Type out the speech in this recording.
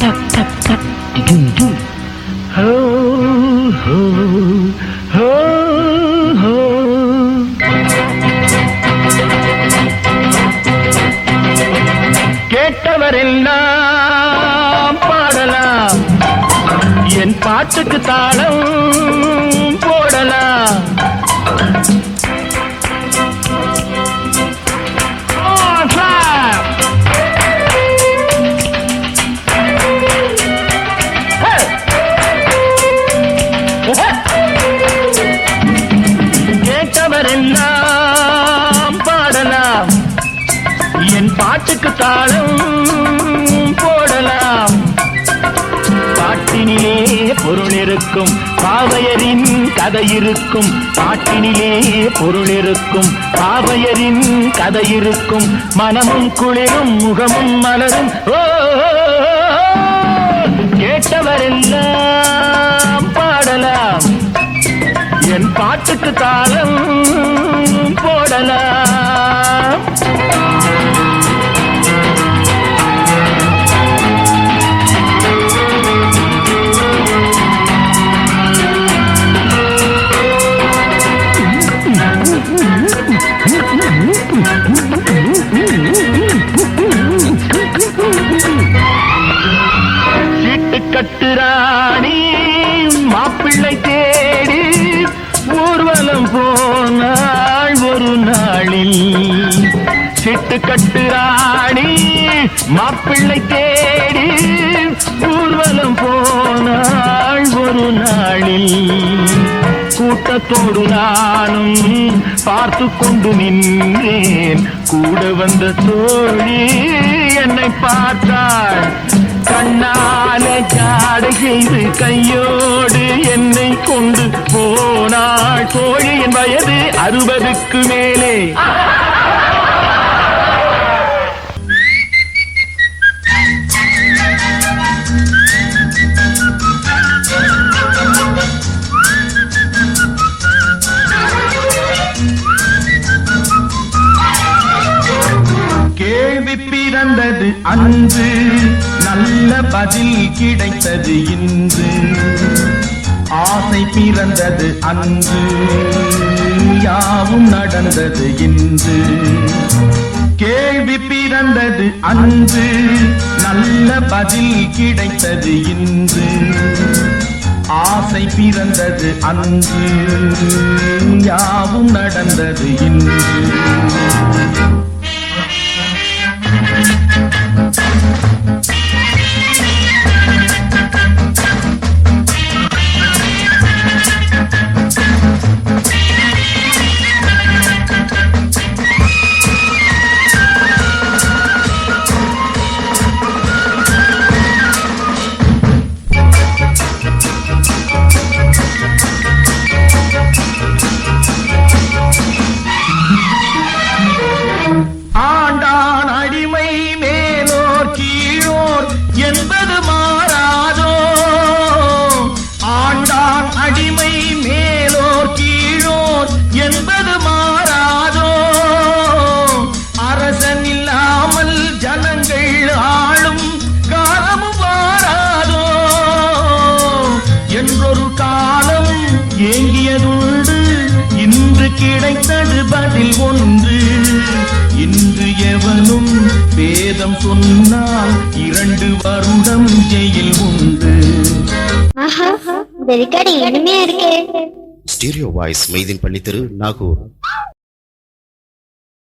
டக் டக் டக் டிடும் டும். ஹோ ஹோ ஹோ ஹோ. கேட்டவரெல்லாம் பாடலாம், என் பாட்டுக்கு தாளம் போடலாம். கேட்டவரெல்லாம் பாடலாம், என் பாட்டுக்கு தாளம் போடலாம். பாட்டினிலே பொருள் இருக்கும், பாவையரின் கதை இருக்கும். பாட்டினிலே பொருள் இருக்கும், பாவையரின் கதை இருக்கும். மனமும் குளிரும், முகமும் மலரும். ஓ, கேட்டவரெல்லாம் பாடலாம், என் பாட்டுக்கு தாளம் போடலாம். சீட்டு கட்டுராணி மாப்பிள்ளை தேடி ஊர்வலம் போனாள் ஒரு நாளில். சிட்டு கட்டுராணி மாப்பிள்ளை தேடி ஊர்வலம் போனாள் ஒரு நாளில். கூட்டத்தோடு நானும் பார்த்து கொண்டு நின்றேன். கூட வந்த தோழி என்னை பார்த்தாள். கண்ணால ஜாடை செய்து கையோடு என்னை கொண்டு போனாள். தோழியின் வயது 60க்கு மேலே. கேள்வி பிறந்தது அன்று, நல்ல பதில் கிடைத்தது இன்று. ஆசை பிறந்தது அன்று, யாவும் நடந்தது இன்று. கேள்வி பிறந்தது அன்று, நல்ல பதில் கிடைத்தது இன்று. ஆசை பிறந்தது அன்று, யாவும் நடந்தது இன்று. ஆண்டான் அடிமை மேலோர் கீழோர் என்பது மாறாதோ. ஆண்டான் அடிமை மேலோர் கீழோர் என்பது மாறாதோ. அரசன் இல்லாமல் ஜனங்கள் ஆளும் காலமும் மாறாதோ. என்றொரு காலம் ஏங்கியதுண்டு, இன்று கிடைத்தது பதில் ஒன்று. இன்று எவனும் வேதம் சொன்னால் 2 வருடம் ஜெயில் உண்டு. இனிமையா இருக்கே. Stereo voice Meydeen Pallitheru, Nagore.